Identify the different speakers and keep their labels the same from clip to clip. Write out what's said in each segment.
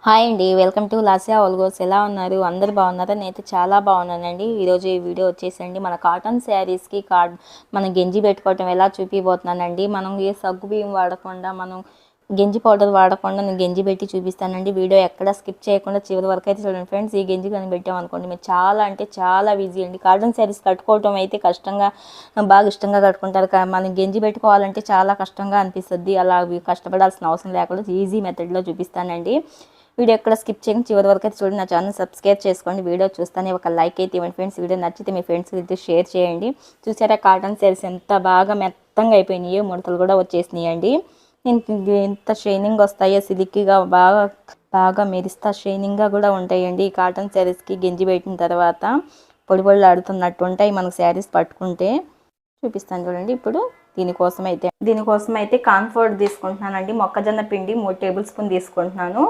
Speaker 1: Hi అండి, welcome to లాసియా ఓల్గోస్. ఎలా ఉన్నారు? అందరు బాగున్నారా? నేనైతే చాలా బాగున్నానండి. ఈరోజు ఈ వీడియో వచ్చేసండి మన కాటన్ శారీస్కి మనం గెంజి పెట్టుకోవటం ఎలా చూపిపోతున్నానండి. మనం ఏ సగ్గు బియ్యం వాడకుండా, మనం గెంజి పౌడర్ వాడకుండా నేను గెంజి పెట్టి చూపిస్తానండి. వీడియో ఎక్కడ స్కిప్ చేయకుండా చివరి వరకు అయితే చూడండి ఫ్రెండ్స్. ఈ గెంజి కానీ పెట్టామనుకోండి మీరు చాలా అంటే చాలా ఈజీ అండి. కాటన్ శారీస్ కట్టుకోవటం అయితే బాగా ఇష్టంగా కట్టుకుంటారు. మనం గెంజి పెట్టుకోవాలంటే చాలా కష్టంగా అనిపిస్తుంది. అలా కష్టపడాల్సిన అవసరం లేకుండా ఈజీ మెథడ్లో చూపిస్తానండి. వీడియో ఎక్కడ స్కిప్ చేయకుండా చివరి వరకు అయితే చూడండి. నా ఛానల్ సబ్స్క్రైబ్ చేసుకోండి. వీడియో చూస్తానే ఒక లైక్ అయితే ఇవ్వండి ఫ్రెండ్స్. వీడియో నచ్చితే మీ ఫ్రెండ్స్కి అయితే షేర్ చేయండి. చూసారా కాటన్ శారీస్ ఎంత బాగా మెత్తంగా అయిపోయినాయో, ముడతలు కూడా వచ్చేసినాయండి. ఎంత షైనింగ్ వస్తాయో, సిల్కీగా బాగా మెరిస్తా షైనింగ్గా కూడా ఉంటాయండి. ఈ కాటన్ శారీస్కి గెంజి పెట్టిన తర్వాత పొడి ఆడుతున్నట్టు ఉంటాయి మనకు శారీస్ పట్టుకుంటే. చూపిస్తాను చూడండి. ఇప్పుడు దీనికోసం అయితే కాన్ఫర్ట్ తీసుకుంటున్నానండి. మొక్కజొన్న పిండి 3 టేబుల్ స్పూన్ తీసుకుంటున్నాను.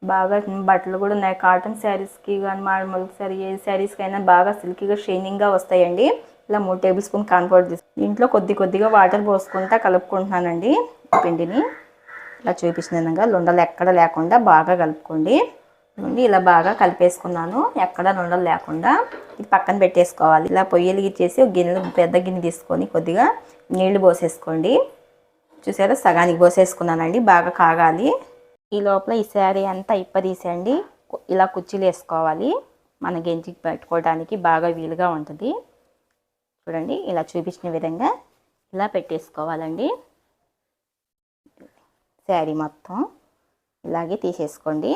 Speaker 1: బాగా బట్టలు కూడా ఉన్నాయి కాటన్ శారీస్కి కానీ మామూలు ఏ శారీస్కి అయినా బాగా సిల్కీగా షైనింగ్గా వస్తాయండి. ఇలా 3 టేబుల్ స్పూన్ కాన్ఫర్ట్ దీంట్లో కొద్దిగా వాటర్ పోసుకుంటా కలుపుకుంటున్నానండి. పిండిని ఇలా చూపించిన విధంగా లుండలు ఎక్కడ లేకుండా బాగా కలుపుకోండి. ఇలా బాగా కలిపేసుకున్నాను, ఎక్కడ లుండలు లేకుండా. ఇది పక్కన పెట్టేసుకోవాలి. ఇలా పొయ్యి వెలిగించేసి ఒక పెద్ద గిన్నె తీసుకొని కొద్దిగా నీళ్లు పోసేసుకోండి. చూసారా, సగానికి పోసేసుకున్నానండి. బాగా కాగాలి. ఈ లోపల ఈ శారీ అంతా ఇప్పదీసేయండి. ఇలా కుర్చీలు వేసుకోవాలి. మన గెంజికి పెట్టుకోవడానికి బాగా వీలుగా ఉంటుంది. చూడండి, ఇలా చూపించిన విధంగా ఇలా పెట్టేసుకోవాలండి. శారీ మొత్తం ఇలాగే తీసేసుకోండి.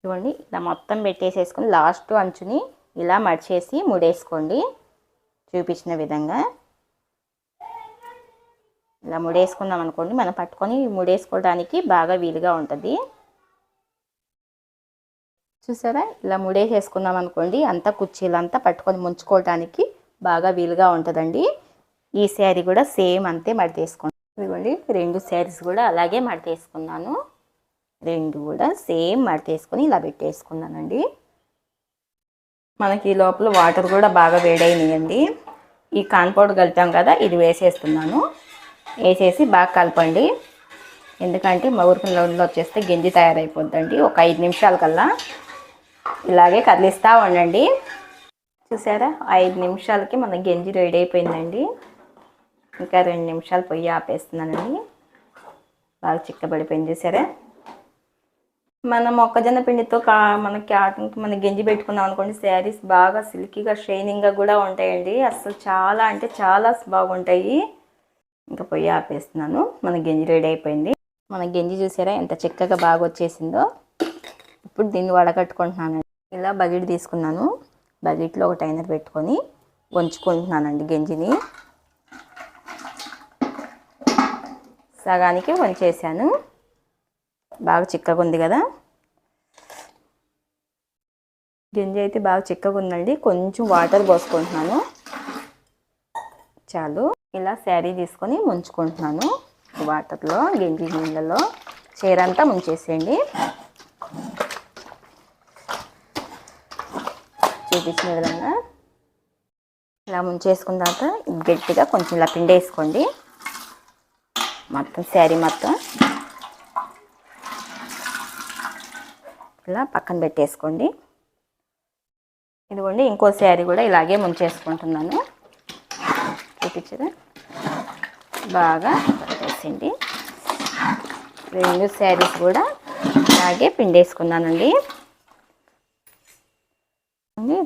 Speaker 1: చూడండి, ఇలా మొత్తం పెట్టేసేసుకొని లాస్ట్ అంచుని ఇలా మడిచేసి ముడేసుకోండి. చూపించిన విధంగా ఇలా ముడేసుకున్నాం అనుకోండి, మనం పట్టుకొని ముడేసుకోవడానికి బాగా వీలుగా ఉంటుంది. చూసారా, ఇలా ముడేసేసుకున్నాం అనుకోండి, అంతా కుర్చీలంతా పట్టుకొని ముంచుకోవడానికి బాగా వీలుగా ఉంటుందండి. ఈ శారీ కూడా సేమ్ అంతే మడతేసుకోండి. ఇదిగోండి, 2 శారీస్ కూడా అలాగే మడతేసుకున్నాను. 2 కూడా సేమ్ మడతేసుకొని ఇలా పెట్టేసుకున్నానండి. మనకి ఈ లోపల వాటర్ కూడా బాగా వేడైనాయండి. ఈ కాన్పౌడర్ కలిపాం కదా, ఇది వేసేస్తున్నాను. వేసేసి బాగా కలపండి. ఎందుకంటే ఊరికి లోన్లో వచ్చేస్తే గెంజి తయారైపోద్దండి. ఒక 5 నిమిషాల కల్లా ఇలాగే కదిలిస్తూ ఉండండి. చూసారా, 5 నిమిషాలకి మన గెంజి రెడీ అయిపోయిందండి. ఇంకా 2 నిమిషాలు పొయ్యి ఆపేస్తున్నానండి. బాగా చిక్కబడిపోయింది. చూసారా, మన మొక్కజొన్న పిండితో మన గెంజి పెట్టుకున్నాం అనుకోండి, శారీస్ బాగా సిల్కీగా షైనింగ్గా కూడా ఉంటాయండి. అసలు చాలా అంటే చాలా బాగుంటాయి. ఇంకా పొయ్యి ఆపేస్తున్నాను. మన గెంజి రెడీ అయిపోయింది. మన గెంజి చూసారా ఎంత చక్కగా బాగా వచ్చేసిందో. ఇప్పుడు దీన్ని వడగట్టుకుంటున్నాను. ఇలా బకెట్ తీసుకున్నాను. బకెట్లో ఒక టైనర్ పెట్టుకొని వంచుకుంటున్నానండి గెంజిని. సగానికి వంచేసాను. బాగా చిక్కగా ఉంది కదా గెంజి అయితే, బాగా చిక్కగా ఉందండి. కొంచెం వాటర్ పోసుకుంటున్నాను చాలు. ఇలా శారీ తీసుకొని ముంచుకుంటున్నాను వాటర్లో, గెంజి నీళ్ళలో చీర అంతా ముంచేసేయండి. చూపించిన విధంగా ఇలా ముంచేసుకున్న తర్వాత గట్టిగా కొంచెం ఇలా పిండేసుకోండి. మొత్తం శారీ మొత్తం ఇలా పక్కన పెట్టేసుకోండి. ఇదిగోండి, ఇంకో శారీ కూడా ఇలాగే ముంచేసుకుంటున్నాను. చూపించదా, బాగా పెట్టేసింది. 2 శారీస్ కూడా ఇలాగే పిండేసుకున్నానండి.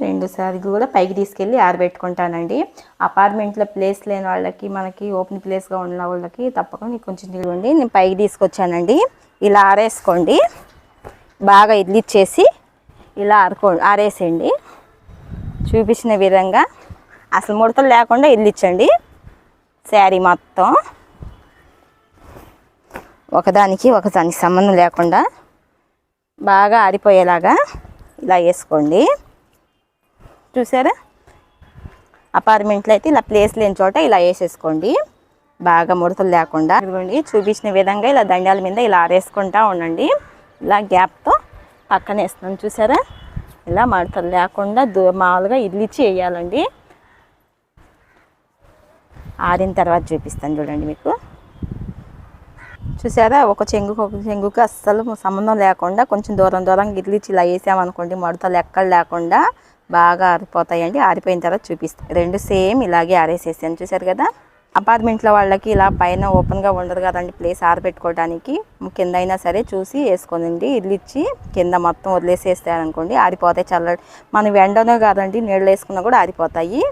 Speaker 1: 2 శారీస్ కూడా పైకి తీసుకెళ్ళి ఆరబెట్టుకుంటానండి. అపార్ట్మెంట్లో ప్లేస్ లేని వాళ్ళకి, మనకి ఓపెన్ ప్లేస్గా ఉన్న వాళ్ళకి తప్పకుండా కొంచెం తిరగండి. నేను పైకి తీసుకొచ్చానండి. ఇలా ఆరేసుకోండి. బాగా ఇడ్లిచ్చేసి ఇలా ఆరేసేయండి. చూపించిన విధంగా అసలు ముడతలు లేకుండా ఇడ్లిచ్చండి. శారీ మొత్తం ఒకదానికి సంబంధం లేకుండా బాగా ఆరిపోయేలాగా ఇలా వేసుకోండి. చూసారా, అపార్ట్మెంట్లో అయితే ఇలా ప్లేస్ లేని చోట ఇలా వేసేసుకోండి. బాగా ముడతలు లేకుండా. ఇదిగోండి, చూపించిన విధంగా ఇలా దండాల మీద ఇలా ఆరేసుకుంటూ ఉండండి. ఇలా గ్యాప్తో పక్కన వేస్తున్నాను. చూసారా, ఇలా ముడతలు లేకుండా మామూలుగా ఇడ్లిచ్చి వేయాలండి. ఆరిన తర్వాత చూపిస్తాను చూడండి మీకు. చూసారా, ఒక చెంగుకి అస్సలు సంబంధం లేకుండా కొంచెం దూరం గిర్లిచ్చి ఇలా వేసామనుకోండి, మడతలు ఎక్కడ లేకుండా బాగా ఆరిపోతాయండి. ఆరిపోయిన తర్వాత చూపిస్తాను. రెండు సేమ్ ఇలాగే ఆరేసేసాను. చూసారు కదా, అపార్ట్మెంట్లో వాళ్ళకి ఇలా పైన ఓపెన్గా ఉండదు కదండి ప్లేస్ ఆరబెట్టుకోవడానికి. కింద అయినా సరే చూసి వేసుకోనండి. ఇల్లిచ్చి కింద మొత్తం వదిలేసేస్తారనుకోండి ఆరిపోతాయి. చల్లటి మనం ఎండనే కాదండి, నీళ్ళు వేసుకున్నా కూడా ఆరిపోతాయి.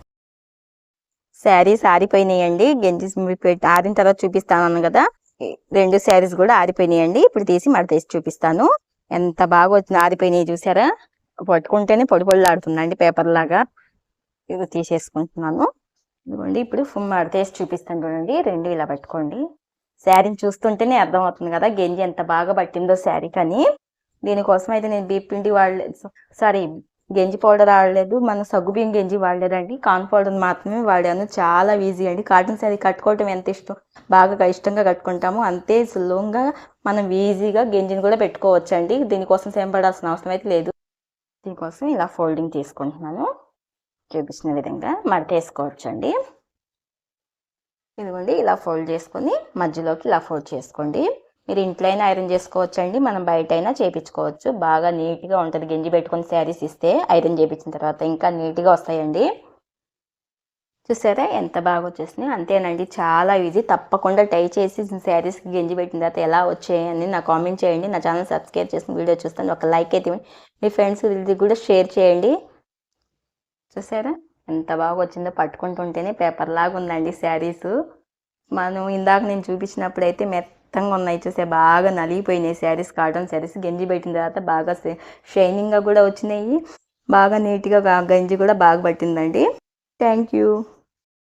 Speaker 1: శారీస్ ఆరిపోయినాయండి. గంజి పెట్టి ఆరిన తర్వాత చూపిస్తాను కదా, రెండు శారీస్ కూడా ఆరిపోయినాయండి. ఇప్పుడు తీసి మడతేసి చూపిస్తాను. ఎంత బాగా వచ్చింది, ఆరిపోయినాయి చూసారా. పట్టుకుంటేనే పొడి పొడిలాడుతుందండి పేపర్ లాగా. ఇది తీసేసుకుంటున్నాను. ఇదిగోండి, ఇప్పుడు మడతేసి చూపిస్తాను చూడండి. రెండు ఇలా పట్టుకోండి. శారీని చూస్తుంటేనే అర్థమవుతుంది కదా గంజి ఎంత బాగా పట్టిందో శారీ. కానీ దీనికోసం అయితే నేను బియ్యం పిండి గంజి పౌడర్ వాడలేదు, మన సగ్గుబియ్యం గంజి వాడలేదండి. కార్న్ పౌడర్ మాత్రమే వాడాను. చాలా ఈజీ అండి. కాటన్ శారీ కట్టుకోవటం ఎంత బాగా ఇష్టంగా కట్టుకుంటాము, అంతే సులభంగా మనం ఈజీగా గంజిని కూడా పెట్టుకోవచ్చండి. దీనికోసం సేమ్ పడాల్సిన అవసరం అయితే లేదు. దీనికోసం ఇలా ఫోల్డింగ్ తీసుకుంటున్నాను. చూపించిన విధంగా మడతేసుకోవచ్చండి. ఇదిగోండి, ఇలా ఫోల్డ్ చేసుకొని మధ్యలోకి ఇలా ఫోల్డ్ చేసుకోండి. మీరు ఇంట్లో అయినా ఐరన్ చేసుకోవచ్చండి, మనం బయట అయినా చేయించుకోవచ్చు. బాగా నీట్గా ఉంటుంది. గంజి పెట్టుకొని శారీస్ ఇస్తే ఐరన్ చేయించిన తర్వాత ఇంకా నీట్గా వస్తాయండి. చూసారా ఎంత బాగా వచ్చేసినాయి. అంతేనండి, చాలా ఈజీ. తప్పకుండా ట్రై చేసి శారీస్కి గంజి పెట్టిన తర్వాత ఎలా వచ్చాయని నా కామెంట్ చేయండి. నా ఛానల్ సబ్స్క్రైబ్ చేసిన వీడియో చూస్తాను, ఒక లైక్ అయితే మీ ఫ్రెండ్స్ కూడా షేర్ చేయండి. చూసారా ఎంత బాగా వచ్చిందో, పట్టుకుంటుంటేనే పేపర్ లాగా ఉందండి శారీస్. మనం ఇందాక నేను చూపించినప్పుడు అయితే మెత్తంగా ఉన్నాయి. చూసే బాగా నలిగిపోయినాయి శారీస్, కాటన్ శారీస్. గంజి పెట్టిన తర్వాత బాగా షైనింగ్గా కూడా వచ్చినాయి. బాగా నీట్గా గంజి కూడా బాగా పట్టిందండి. Thank you.